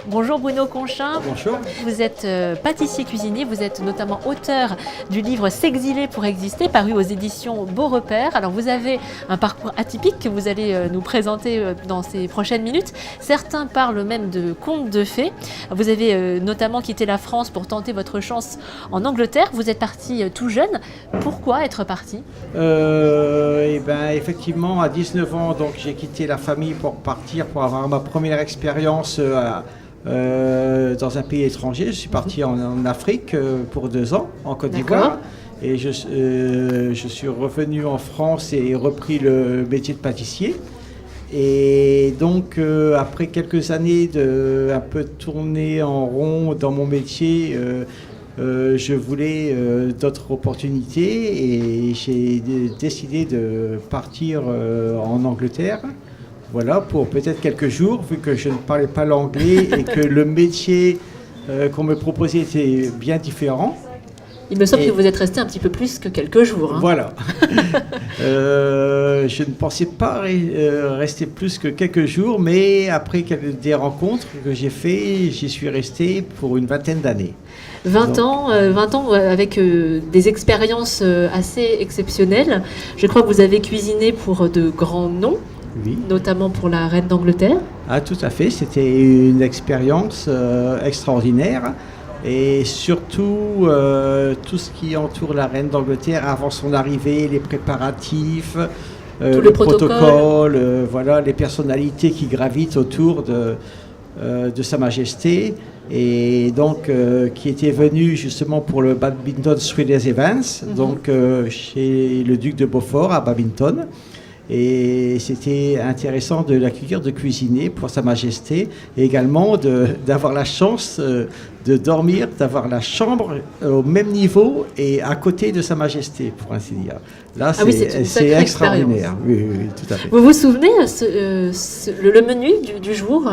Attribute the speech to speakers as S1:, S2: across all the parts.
S1: Bonjour Bruno Conchin.
S2: Bonjour.
S1: Vous êtes pâtissier cuisinier, vous êtes notamment auteur du livre S'exiler pour exister, paru aux éditions Beau Repère. Alors vous avez un parcours atypique que vous allez nous présenter dans ces prochaines minutes. Certains parlent même de contes de fées. Vous avez notamment quitté la France pour tenter votre chance en Angleterre. Vous êtes parti tout jeune. Pourquoi être parti ?
S2: Effectivement, à 19 ans, donc, j'ai quitté la famille pour partir, pour avoir ma première expérience dans un pays étranger. Je suis parti en Afrique pour 2 ans, en Côte d'Ivoire. Et je suis revenu en France et repris le métier de pâtissier. Et donc, après quelques années de un peu tourner en rond dans mon métier, je voulais d'autres opportunités et j'ai décidé de partir en Angleterre. Voilà, pour peut-être quelques jours, vu que je ne parlais pas l'anglais et que le métier qu'on me proposait était bien différent.
S1: Il me semble que vous êtes resté un petit peu plus que quelques jours. Hein.
S2: Voilà. Je ne pensais pas rester plus que quelques jours, mais après des rencontres que j'ai faites, j'y suis resté pour une vingtaine d'années.
S1: 20 ans avec des expériences assez exceptionnelles. Je crois que vous avez cuisiné pour de grands noms.
S2: Oui.
S1: Notamment pour la reine d'Angleterre.
S2: Ah, tout à fait, c'était une expérience extraordinaire. Et surtout, tout ce qui entoure la reine d'Angleterre avant son arrivée, les préparatifs, le protocole, voilà, les personnalités qui gravitent autour de Sa Majesté. Et donc, qui était venu justement pour le Badminton Three-Days Events, donc chez le duc de Beaufort à Badminton. Et c'était intéressant de l'accueillir, de cuisiner pour Sa Majesté, et également d'avoir la chance de dormir, d'avoir la chambre au même niveau et à côté de Sa Majesté, pour ainsi dire. Là, c'est extraordinaire. Oui, tout à fait.
S1: Vous vous souvenez le menu du jour ?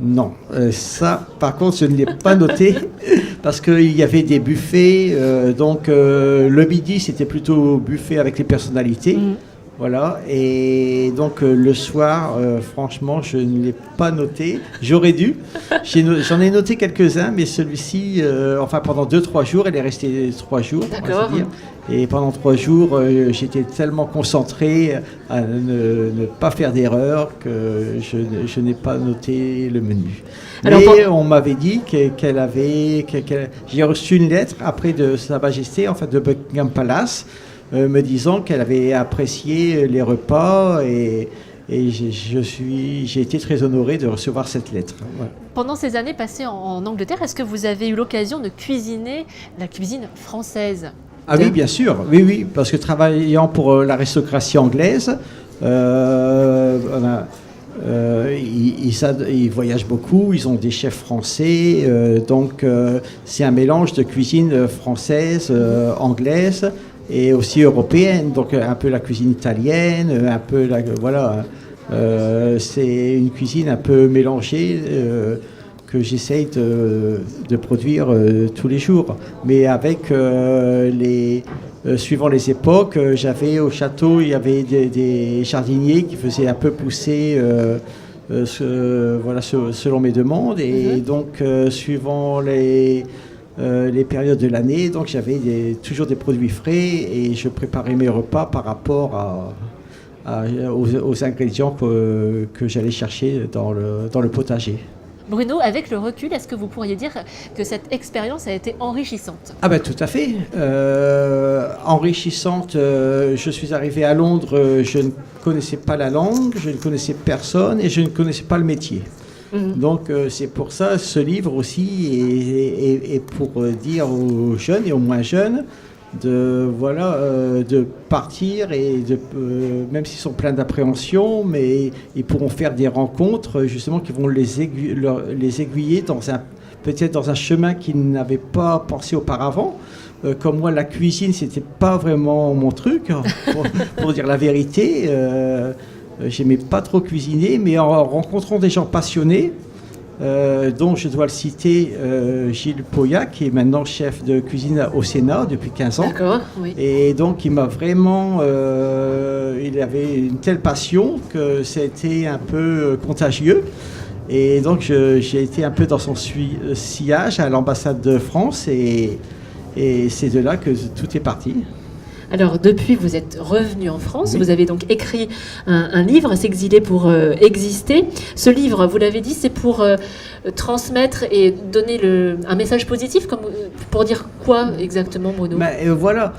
S2: Non, ça, par contre, je ne l'ai pas noté parce qu'il y avait des buffets. Le midi, c'était plutôt buffet avec les personnalités. Voilà, et donc le soir, franchement, je ne l'ai pas noté. J'aurais dû. J'en ai noté quelques-uns, mais celui-ci, pendant 2-3 jours, elle est restée 3 jours, on va se dire. Et pendant 3 jours, j'étais tellement concentré à ne pas faire d'erreur que je n'ai pas noté le menu. Mais on m'avait dit qu'elle avait... J'ai reçu une lettre après de Sa Majesté, de Buckingham Palace, me disant qu'elle avait apprécié les repas et j'ai été très honoré de recevoir cette lettre. Voilà.
S1: Pendant ces années passées en Angleterre, est-ce que vous avez eu l'occasion de cuisiner la cuisine française ?
S2: Ah oui, bien sûr, oui, parce que travaillant pour l'aristocratie anglaise, ils voyagent beaucoup, ils ont des chefs français, c'est un mélange de cuisine française, anglaise, et aussi européenne, donc un peu la cuisine italienne, un peu c'est une cuisine un peu mélangée que j'essaye de produire tous les jours. Mais avec suivant les époques, j'avais au château, il y avait des jardiniers qui faisaient un peu pousser selon mes demandes, et donc suivant les périodes de l'année, donc j'avais toujours des produits frais et je préparais mes repas par rapport aux ingrédients que j'allais chercher dans le potager.
S1: Bruno, avec le recul, est-ce que vous pourriez dire que cette expérience a été enrichissante ?
S2: Ah ben tout à fait. Enrichissante, je suis arrivé à Londres, je ne connaissais pas la langue, je ne connaissais personne et je ne connaissais pas le métier. Donc c'est pour ça, ce livre aussi est pour dire aux jeunes et aux moins jeunes de partir et même s'ils sont pleins d'appréhension, mais ils pourront faire des rencontres justement qui vont les aiguiller peut-être dans un chemin qu'ils n'avaient pas pensé auparavant. Comme moi, la cuisine, c'était pas vraiment mon truc, pour dire la vérité. J'aimais pas trop cuisiner, mais en rencontrant des gens passionnés, dont je dois le citer, Gilles Pauillac, qui est maintenant chef de cuisine au Sénat depuis 15 ans.
S1: D'accord, oui.
S2: Et donc il m'a vraiment... il avait une telle passion que c'était un peu contagieux. Et donc j'ai été un peu dans son sillage à l'ambassade de France et c'est de là que tout est parti.
S1: Alors depuis, vous êtes revenu en France, vous avez donc écrit un livre, S'exiler pour exister. Ce livre, vous l'avez dit, c'est pour transmettre et donner un message positif, pour dire quoi exactement, Bruno?
S2: Voilà,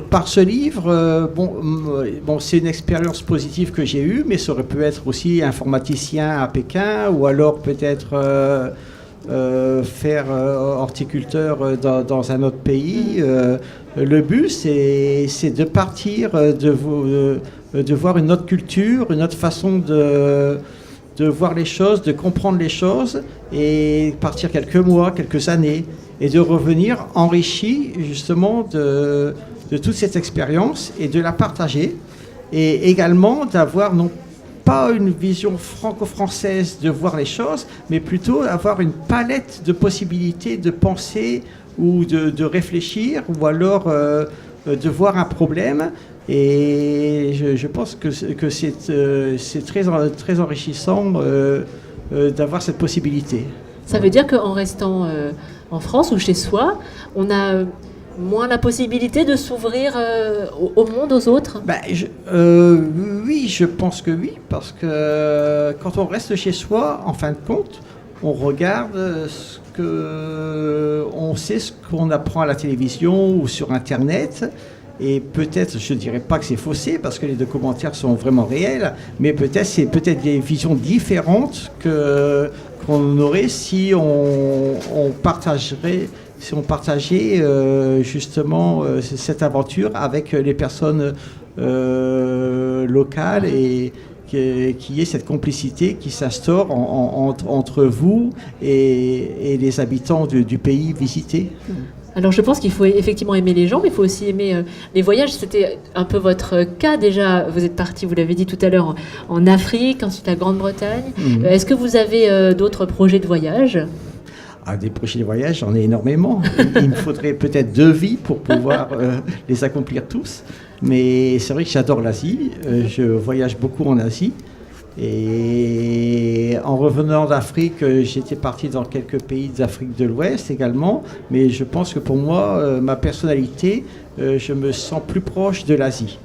S2: par ce livre, bon, c'est une expérience positive que j'ai eue, mais ça aurait pu être aussi informaticien à Pékin, ou alors peut-être faire horticulteur dans un autre pays. Le but, c'est de partir, de voir une autre culture, une autre façon de voir les choses, de comprendre les choses, et partir quelques mois, quelques années, et de revenir enrichi justement de toute cette expérience et de la partager, et également d'avoir non pas une vision franco-française de voir les choses, mais plutôt avoir une palette de possibilités de penser ou de réfléchir, ou alors de voir un problème. Et je pense que c'est très enrichissant d'avoir cette possibilité.
S1: Ça veut dire qu'en restant en France ou chez soi, on a moins la possibilité de s'ouvrir au monde, aux autres?
S2: Oui, je pense que oui, parce que quand on reste chez soi, en fin de compte, on regarde on sait ce qu'on apprend à la télévision ou sur Internet. Et peut-être, je ne dirais pas que c'est faussé, parce que les documentaires sont vraiment réels, mais c'est peut-être des visions différentes qu'on aurait si on partageait justement cette aventure avec les personnes locales, et qu'il y ait cette complicité qui s'instaure entre vous et les habitants du pays visité.
S1: Alors je pense qu'il faut effectivement aimer les gens, mais il faut aussi aimer les voyages. C'était un peu votre cas déjà. Vous êtes parti, vous l'avez dit tout à l'heure, en Afrique, ensuite à Grande-Bretagne. Est-ce que vous avez d'autres projets de voyage?
S2: Des projets de voyage, j'en ai énormément. Il me faudrait peut-être 2 vies pour pouvoir les accomplir tous. Mais c'est vrai que j'adore l'Asie. Je voyage beaucoup en Asie. Et en revenant d'Afrique, j'étais parti dans quelques pays d'Afrique de l'Ouest également. Mais je pense que pour moi, ma personnalité, je me sens plus proche de l'Asie.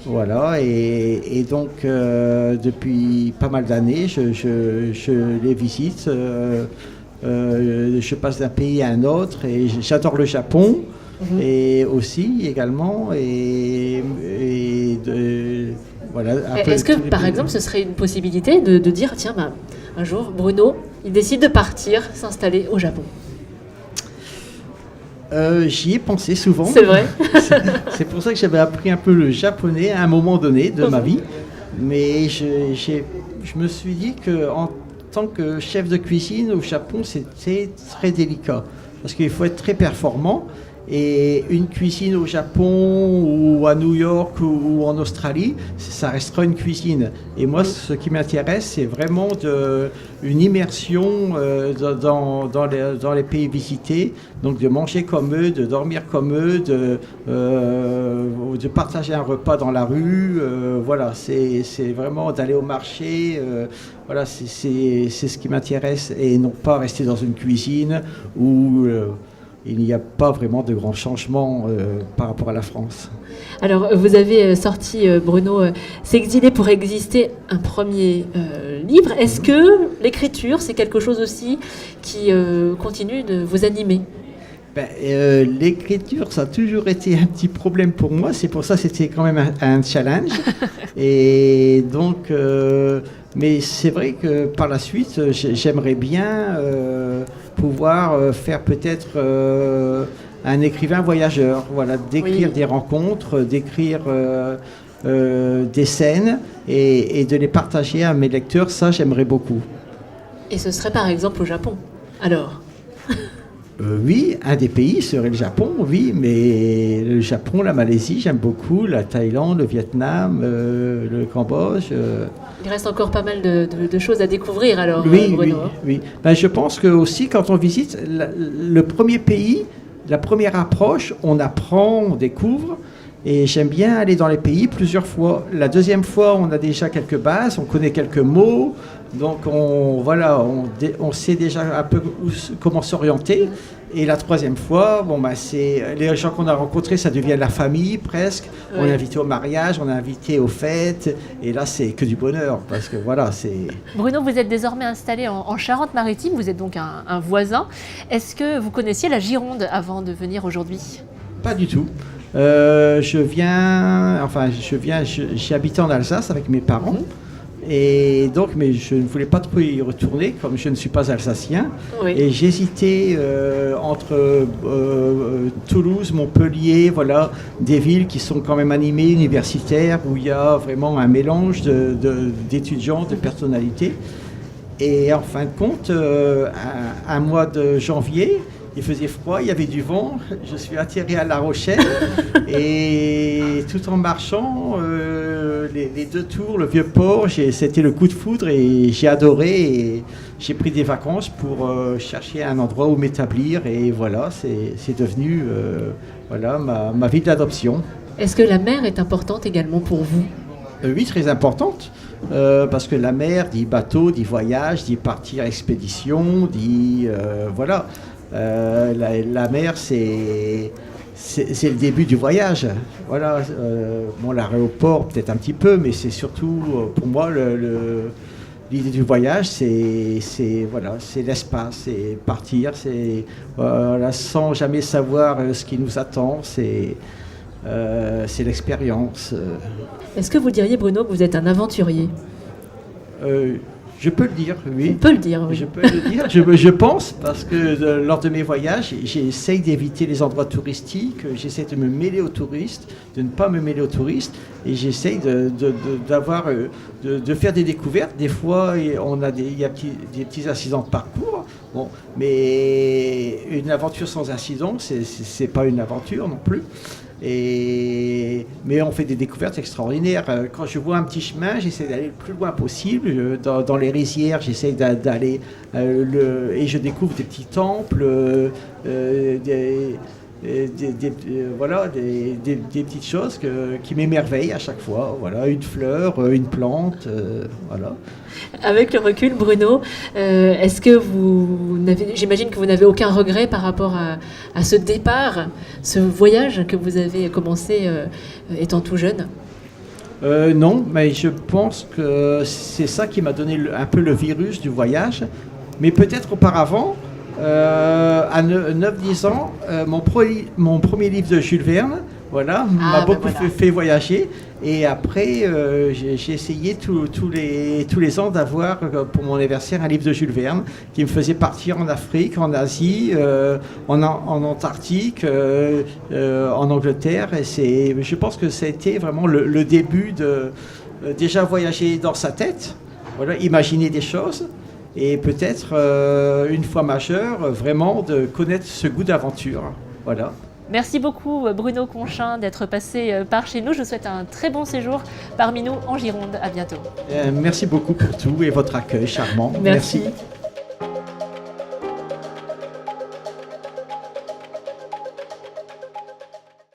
S2: Voilà, et donc depuis pas mal d'années, je les visite. Je passe d'un pays à un autre, et j'adore le Japon. Et aussi également voilà.
S1: Est-ce que par exemple ce serait une possibilité de dire tiens, un jour Bruno il décide de partir s'installer au Japon?
S2: J'y ai pensé souvent.
S1: C'est vrai.
S2: C'est pour ça que j'avais appris un peu le japonais à un moment donné de ma vie, mais je me suis dit que en tant que chef de cuisine au Japon, c'était très délicat, parce qu'il faut être très performant. Et une cuisine au Japon ou à New York ou en Australie, ça restera une cuisine. Et moi, ce qui m'intéresse, c'est vraiment une immersion dans les pays visités. Donc de manger comme eux, de dormir comme eux, de partager un repas dans la rue. Voilà, c'est vraiment d'aller au marché. Voilà, c'est ce qui m'intéresse, et non pas rester dans une cuisine où il n'y a pas vraiment de grands changements par rapport à la France.
S1: Alors, vous avez sorti, Bruno, S'exiler pour exister, un premier livre. Est-ce que l'écriture, c'est quelque chose aussi qui continue de vous animer?
S2: L'écriture, ça a toujours été un petit problème pour moi. C'est pour ça que c'était quand même un challenge. Et donc, mais c'est vrai que par la suite, j'aimerais bien pouvoir faire peut-être un écrivain voyageur. Voilà, d'écrire des rencontres, d'écrire des scènes et de les partager à mes lecteurs. Ça, j'aimerais beaucoup.
S1: Et ce serait par exemple au Japon, alors?
S2: Oui, un des pays serait le Japon, oui, mais le Japon, la Malaisie, j'aime beaucoup, la Thaïlande, le Vietnam, le Cambodge.
S1: Il reste encore pas mal de choses à découvrir alors,
S2: oui,
S1: Bruno.
S2: Oui. Je pense que aussi quand on visite le premier pays, la première approche, on apprend, on découvre, Et j'aime bien aller dans les pays plusieurs fois. La deuxième fois, on a déjà quelques bases, on connaît quelques mots. Donc on sait déjà un peu comment s'orienter. Et la troisième fois, c'est les gens qu'on a rencontrés, ça devient la famille presque. Oui. On est invité au mariage, on est invité aux fêtes. Et là, c'est que du bonheur parce que c'est...
S1: Bruno, vous êtes désormais installé en Charente-Maritime. Vous êtes donc un voisin. Est-ce que vous connaissiez la Gironde avant de venir aujourd'hui?
S2: Pas du tout. J'ai habité en Alsace avec mes parents. Et donc, mais je ne voulais pas trop y retourner, comme je ne suis pas alsacien. Oui. Et j'hésitais entre Toulouse, Montpellier, des villes qui sont quand même animées, universitaires, où il y a vraiment un mélange d'étudiants, de personnalités. Et en fin de compte, un mois de janvier, il faisait froid, il y avait du vent. Je suis atterri à La Rochelle et tout en marchant, les 2 tours, le Vieux-Port, c'était le coup de foudre et j'ai adoré. Et j'ai pris des vacances pour chercher un endroit où m'établir et c'est devenu ma ville d'adoption.
S1: Est-ce que la mer est importante également pour vous?
S2: Oui, très importante. Parce que la mer dit bateau, dit voyage, dit partir expédition, dit la mer, c'est le début du voyage. L'aéroport peut-être un petit peu, mais c'est surtout pour moi l'idée du voyage, c'est l'espace, c'est partir, sans jamais savoir ce qui nous attend, c'est l'expérience.
S1: Est-ce que vous diriez, Bruno, que vous êtes un aventurier?
S2: Je peux le dire, oui.
S1: On peut le dire, oui.
S2: Je peux le dire, je pense, parce que lors de mes voyages, j'essaye d'éviter les endroits touristiques, j'essaie de me mêler aux touristes, de ne pas me mêler aux touristes, et j'essaye de faire des découvertes. Des fois, il y a des petits accidents de parcours, mais une aventure sans incident, c'est pas une aventure non plus. Mais on fait des découvertes extraordinaires. Quand je vois un petit chemin, j'essaie d'aller le plus loin possible. Dans les rizières, j'essaie d'aller et je découvre des petits temples, des petites choses qui m'émerveillent à chaque fois. Une fleur, une plante,
S1: Avec le recul, Bruno, est-ce que j'imagine que vous n'avez aucun regret par rapport à ce départ, ce voyage que vous avez commencé étant tout jeune?
S2: Non, mais je pense que c'est ça qui m'a donné un peu le virus du voyage. Mais peut-être auparavant, à 9-10 ans, mon premier livre de Jules Verne, m'a beaucoup fait voyager. Et après, j'ai essayé tous les ans d'avoir pour mon anniversaire un livre de Jules Verne qui me faisait partir en Afrique, en Asie, en Antarctique, en Angleterre. Et je pense que ça a été vraiment le début de déjà voyager dans sa tête, imaginer des choses. Et peut-être, une fois majeur, vraiment de connaître ce goût d'aventure.
S1: Merci beaucoup Bruno Conchin d'être passé par chez nous. Je vous souhaite un très bon séjour parmi nous en Gironde. À bientôt.
S2: Merci beaucoup pour tout et votre accueil charmant.
S1: Merci.